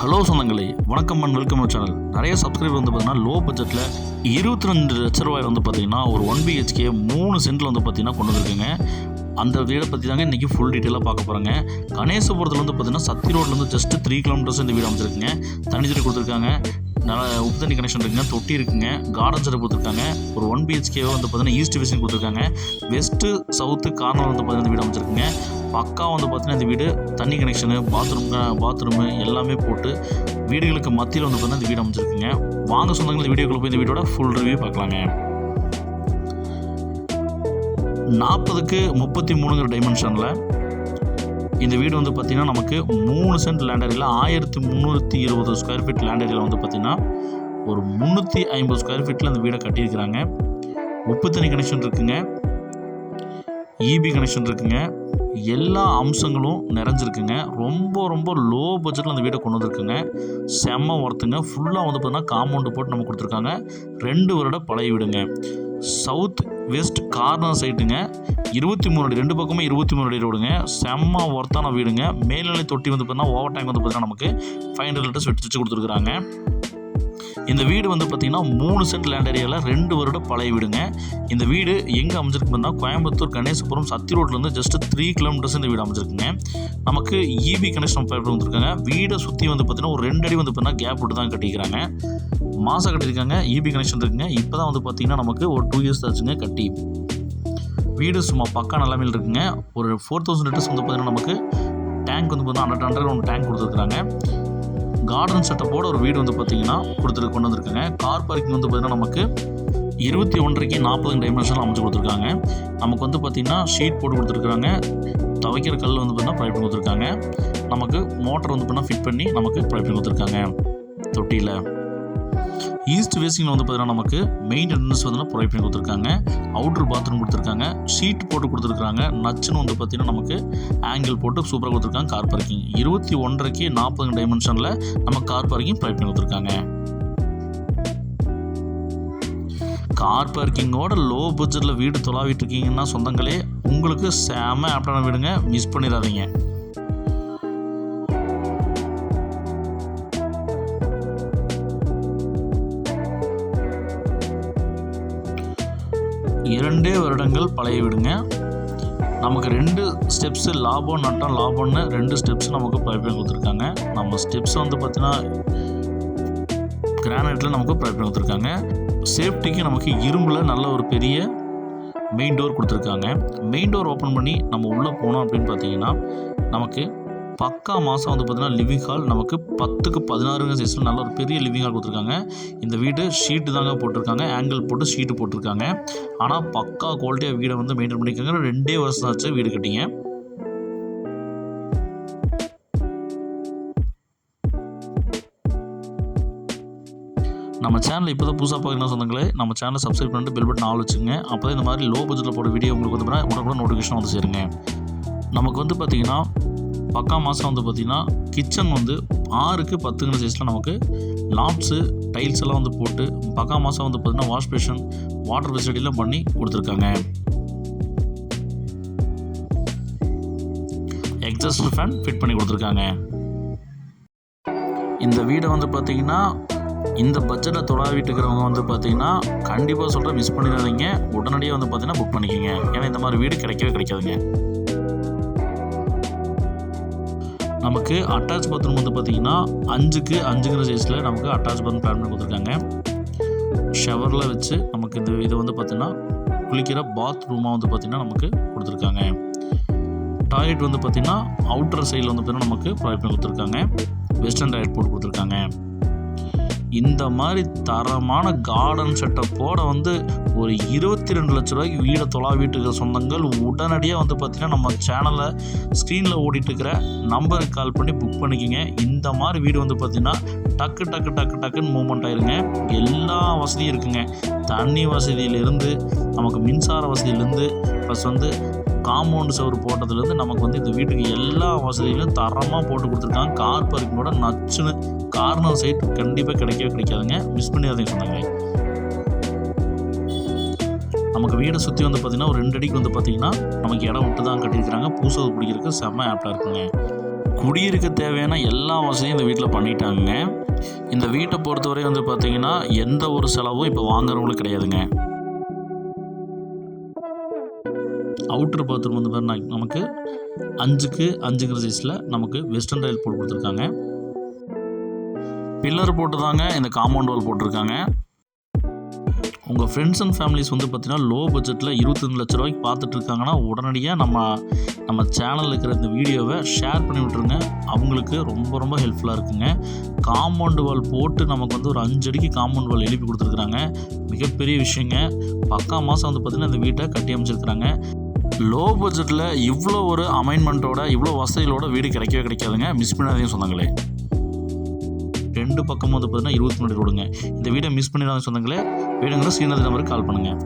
Hello சொந்தங்களே, வணக்கம் and welcome channel. நிறைய சப்ஸ்கிரைபர் வந்து பார்த்தீங்கன்னா லோ பட்ஜெட்டில் 22 லட்ச ரூபாய் வந்து பார்த்தீங்கன்னா ஒரு 1 BHK 3 சென்ட்டில் வந்து பார்த்தீங்கன்னா கொண்டு வந்துருக்குங்க. அந்த வீடை பற்றி தாங்க இன்றைக்கி ஃபுல் டீட்டெயிலாக பார்க்க போகிறாங்க. கணேசபுரத்தில் வந்து பார்த்தீங்கன்னா சத்தி ரோட்லேருந்து ஜஸ்ட் 3 கிலோமீட்டர்ஸ் இந்த வீடு அமைச்சிருக்குங்க. தண்ணி தண்ணி கொடுத்துருக்காங்க, நல்லா உப்பு தண்ணி கனெக்ஷன் இருக்குங்க, தொட்டி இருக்குங்க, கார்டன் செட்டப் கொடுத்துருக்காங்க. ஒரு 1 BHK வந்து பார்த்தீங்கன்னா ஈஸ்ட் ஃபேஸிங் கொடுத்துருக்காங்க. வெஸ்ட்டு சவுத்து கார்னர் வந்து பார்த்தீங்கன்னா இந்த வீடு அமைச்சிருக்குங்க. பக்கா வந்து பார்த்தீங்கன்னா இந்த வீடு தண்ணி கனெக்ஷனு, பாத்ரூமு எல்லாமே போட்டு வீடுகளுக்கு மத்தியில் வந்து பார்த்தீங்கன்னா இந்த வீடு அமைச்சிருக்குங்க. வாங்க சொந்தங்கள், இந்த வீடியோக்குள்ள போய் இந்த வீடியோட ஃபுல் ரிவ்யூ பார்க்கலாங்க. 40க்கு 33 டைமென்ஷனில் இந்த வீடு வந்து பார்த்திங்கன்னா நமக்கு 3 சென்ட் லேண்ட் ஏரியில் 1320 ஸ்கொயர் ஃபீட் லேண்ட் ஏரியில் வந்து பார்த்திங்கன்னா ஒரு 350 ஸ்கொயர் ஃபீட்டில் இந்த வீடை கட்டியிருக்கிறாங்க. உப்பு தண்ணி கனெக்ஷன் இருக்குங்க, இபி கனெக்ஷன் இருக்குங்க, எல்லா அம்சங்களும் நிறைஞ்சிருக்குங்க. ரொம்ப ரொம்ப லோ பட்ஜெட்டில் அந்த வீடை கொண்டு வந்துருக்குங்க. செம்ம ஒர்த்துங்க. ஃபுல்லாக வந்து பார்த்தீங்கன்னா காம்பவுண்டு போட்டு நம்ம கொடுத்துருக்காங்க. 2 வருட பழைய வீடுங்க. South west corner சைட்டுங்க. 23 அடி, 2 பக்கமும் 23 அடி ரோடுங்க. செம்ம ஒர்த்தான வீடுங்க. மேல்நிலை தொட்டி வந்து பார்த்தீங்கன்னா ஓவர் டேங்க் வந்து பார்த்தீங்கன்னா நமக்கு 500 லிட்டர்ஸ் வச்சு கொடுத்துருக்குறாங்க. இந்த வீடு வந்து பார்த்திங்கன்னா 3 சென்ட் லேண்ட் ஏரியாவில் 2 வருட பழைய வீடுங்க. இந்த வீடு எங்கே அமைஞ்சிருக்கு பார்த்தீங்கன்னா கோயம்புத்தூர் கணேசபுரம் சத்தி ரோட்லேருந்து ஜஸ்ட் 3 கிலோமீட்டர்ஸ் இந்த வீடு அமைஞ்சிருக்குங்க. நமக்கு இபி கனெக்ஷன் பைப் வந்துருக்காங்க. வீடை சுற்றி வந்து பார்த்திங்கன்னா ஒரு 2 அடி வந்து பார்த்தீங்கன்னா கேப் விட்டு தான் கட்டிக்கிறாங்க. மாதம் கட்டியிருக்காங்க. இபி கனெக்ஷன் இருக்குங்க. இப்போ தான் வந்து பார்த்திங்கன்னா நமக்கு ஒரு 2 இயர்ஸ் ஆச்சுங்க கட்டி. வீடு சும்மா பக்கா நிலைமையில் இருக்குங்க. ஒரு 4000 லிட்டர்ஸ் வந்து பார்த்திங்கன்னா நமக்கு டேங்க் வந்து பார்த்தீங்கன்னா 100 டேங்க் கொடுத்துருக்குறாங்க. கார்டன் செட்டப்போட ஒரு வீடு வந்து பார்த்திங்கன்னா கொண்டு வந்திருக்குங்க. கார் பார்க்கிங் வந்து பார்த்திங்கன்னா நமக்கு 21.5க்கு 40 டைமென்ஷனில் அமைச்சு கொடுத்துருக்காங்க. நமக்கு வந்து பார்த்திங்கன்னா ஷீட் போட்டு கொடுத்துருக்குறாங்க. துவைக்கிற கல் வந்து பார்த்திங்கன்னா பைப் கொடுத்துருக்காங்க. நமக்கு மோட்டர் வந்து பார்த்திங்கன்னா ஃபிட் பண்ணி நமக்கு பைப் கொடுத்துருக்காங்க. தொட்டியில் ஈஸ்ட் ஃபேஸிங்கில் வந்து பார்த்திங்கன்னா நமக்கு மெயின் என்ட்ரன்ஸ் வந்து ப்ரொவைட் பண்ணி கொடுத்துருக்காங்க. அவுட்ரு பாத்ரூம் கொடுத்துருக்காங்க. ஷீட் போட்டு கொடுத்துருக்காங்க. நச்சுன்னு வந்து பார்த்திங்கன்னா நமக்கு ஆங்கிள் போட்டு சூப்பராக கொடுத்துருக்காங்க. கார் பார்க்கிங் 21.5க்கு 40 டைமென்ஷனில் நம்ம கார் பார்க்கிங் ப்ரொவைட் பண்ணி கொடுத்துருக்காங்க. கார் பார்க்கிங்கோட லோ பட்ஜெட்டில் வீடு தொலாவிட்டு இருக்கீங்கன்னா சொந்தங்களே, உங்களுக்கு செம ஆப்டான வீடுங்க. மிஸ் பண்ணிடாதீங்க. இரண்டே வருடங்கள் பழைய வீடுங்க. நமக்கு 2 ஸ்டெப்ஸு லாபம் நட்டம் லாபம்னு 2 ஸ்டெப்ஸ் நமக்கு பைப்பிங் கொடுத்துருக்காங்க. நம்ம ஸ்டெப்ஸ் வந்து பார்த்தீங்கன்னா கிரானைட்டில் நமக்கு பைப்பிங் கொடுத்துருக்காங்க. சேஃப்டிக்கு நமக்கு இரும்பில் நல்ல ஒரு பெரிய மெயின் டோர் கொடுத்துருக்காங்க. மெயின் டோர் ஓப்பன் பண்ணி நம்ம உள்ளே போனோம் அப்படின்னு பார்த்தீங்கன்னா நமக்கு பக்கா மாதம் வந்து பார்த்திங்கன்னா லிவிங் ஹால் நமக்கு 10க்கு 16 சைஸில் நல்ல ஒரு பெரிய லிவிங் ஹால் கொடுத்துருக்காங்க. இந்த வீடு ஷீட்டு தாங்க போட்டிருக்காங்க. ஆங்கிள் போட்டு ஷீட்டு போட்டிருக்காங்க. ஆனால் பக்கா குவாலிட்டியாக வீடை வந்து மெயின்டைன் பண்ணிக்காங்க. 2 வருஷம் ஆச்சு வீடு கட்டிங்க. நம்ம சேனல் இப்போ தான் புதுசாக பார்க்கணும் சொந்தங்களே, நம்ம சேனலை சப்ஸ்கிரைப் பண்ணிட்டு பெல் பட்டன் ஆல் வச்சுங்க. அப்போ தான் இந்த மாதிரி லோ பட்ஜெட்டில் போட வீடியோ உங்களுக்கு வந்து உடனே நோட்டிஃபிகேஷன் வந்து சேருங்க. நமக்கு வந்து பார்த்திங்கன்னா பக்கா மாதம் வந்து பார்த்திங்கன்னா கிச்சன் வந்து 6க்கு 10 சைஸில் நமக்கு லாப்ஸு டைல்ஸ் எல்லாம் வந்து போட்டு பக்கா மாதம் வந்து பார்த்திங்கன்னா வாஷ் பேஷன் வாட்டர் ஃபெசிலிட்டிலாம் பண்ணி கொடுத்துருக்காங்க. எக்ஸாஸ்ட் ஃபேன் ஃபிட் பண்ணி கொடுத்துருக்காங்க. இந்த வீடை வந்து பார்த்திங்கன்னா இந்த பட்ஜெட்டில் தொடாவிட்டு இருக்கிறவங்க வந்து பார்த்திங்கன்னா கண்டிப்பாக சொல்கிறேன், மிஸ் பண்ணிடாதீங்க. உடனடியாக வந்து பார்த்திங்கன்னா புக் பண்ணிக்கோங்க. ஏன்னா இந்த மாதிரி வீடு கிடைக்காதுங்க. நமக்கு அட்டாச் பாத்ரூம் வந்து பார்த்திங்கன்னா 5க்கு 5 சைஸில் நமக்கு அட்டாச் பாத்ரூம் பிளான் பண்ணி கொடுத்துருக்காங்க. ஷவரில் வச்சு நமக்கு இதை வந்து பார்த்திங்கன்னா குளிக்கிற பாத்ரூமாக வந்து பார்த்திங்கன்னா நமக்கு கொடுத்துருக்காங்க. டாய்லெட் வந்து பார்த்திங்கன்னா அவுட்டர் சைடில் வந்து பார்த்திங்கன்னா நமக்கு ப்ரொவைட் பண்ணி கொடுத்துருக்காங்க. வெஸ்டர்ன் டாய்லெட் போட்டு கொடுத்துருக்காங்க. இந்த மாதிரி தரமான கார்டன் செட்டப்போட வந்து ஒரு 22 லட்ச ரூபாய்க்கு வீடை தொலாவிட்டு சொந்தங்கள் உடனடியாக வந்து பார்த்திங்கன்னா நம்ம சேனலில் ஸ்க்ரீனில் ஓடிட்டுருக்கிற நம்பருக்கு கால் பண்ணி புக் பண்ணிக்கோங்க. இந்த மாதிரி வீடு வந்து பார்த்திங்கன்னா டக்குன்னு மூவ்மெண்ட் ஆயிருங்க. எல்லா வசதியும் இருக்குங்க. தண்ணி வசதியிலேருந்து நமக்கு மின்சார வசதியிலேருந்து ப்ளஸ் வந்து காம்பவுண்டு சவர் போட்டதுலேருந்து நமக்கு வந்து இந்த வீட்டுக்கு எல்லா வசதியிலும் தரமாக போட்டு கொடுத்துருக்காங்க. கார் பார்க்கிங்கோட நச்சுன்னு கார்னர் சைட் கண்டிப்பாக கிடைக்காதுங்க. மிஸ் பண்ணிடாதீங்க சொன்னாங்க. நமக்கு வீடை சுற்றி வந்து பார்த்திங்கன்னா ஒரு 2 அடிக்கு வந்து பார்த்திங்கன்னா நமக்கு இடம் விட்டு தான் கட்டியிருக்கிறாங்க. பூசது பிடிக்கிறதுக்கு செம்ம ஆப்டாக இருக்குங்க. குடியிருக்க தேவையான எல்லா வசதியும் இந்த வீட்டில் பண்ணிட்டாங்க. இந்த வீட்டை பொறுத்தவரை வந்து பார்த்திங்கன்னா எந்த ஒரு செலவும் இப்போ வாங்குறவங்களுக்கு கிடையாதுங்க. அவுட்டர் பாத்ரூம் வந்து பார்த்தீங்கன்னா நமக்கு 5க்கு 5 சைஸில் நமக்கு வெஸ்டர்ன் டைல் போட்டு கொடுத்துருக்காங்க. பில்லர் போட்டு தாங்க இந்த காம்பவுண்ட் வால் போட்டிருக்காங்க. உங்கள் ஃப்ரெண்ட்ஸ் அண்ட் ஃபேமிலிஸ் வந்து பார்த்திங்கன்னா லோ பட்ஜெட்டில் 25 லட்ச ரூபாய்க்கு பார்த்துட்டு இருக்காங்கன்னா உடனடியாக நம்ம சேனலில் இருக்கிற இந்த வீடியோவை ஷேர் பண்ணி விட்ருங்க. அவங்களுக்கு ரொம்ப ரொம்ப ஹெல்ப்ஃபுல்லாக இருக்குங்க. காம்பவுண்ட் வால் போட்டு நமக்கு வந்து ஒரு 5 அடிக்கு காம்பவுண்ட் வால் எழுப்பி கொடுத்துருக்குறாங்க. மிகப்பெரிய விஷயங்க. பக்கா மாதம் வந்து பார்த்திங்கன்னா இந்த வீட்டை கட்டி அமைச்சிருக்கிறாங்க. லோ பட்ஜெட்டில் இவ்வளோ ஒரு அமைன்மெண்ட்டோட இவ்வளோ வசதிகளோட வீடு கிடைக்கவே கிடைக்காதுங்க. மிஸ் பண்ணாதீங்க சொந்தங்களே. 2 பக்கமும் வந்து பார்த்தீங்கன்னா 23 ரோடுங்க. இந்த வீடை மிஸ் பண்ணிடாத சொந்தங்களே. வேணுங்கிற ஸ்ரீநாத் நம்பருக்கு கால் பண்ணுங்கள்.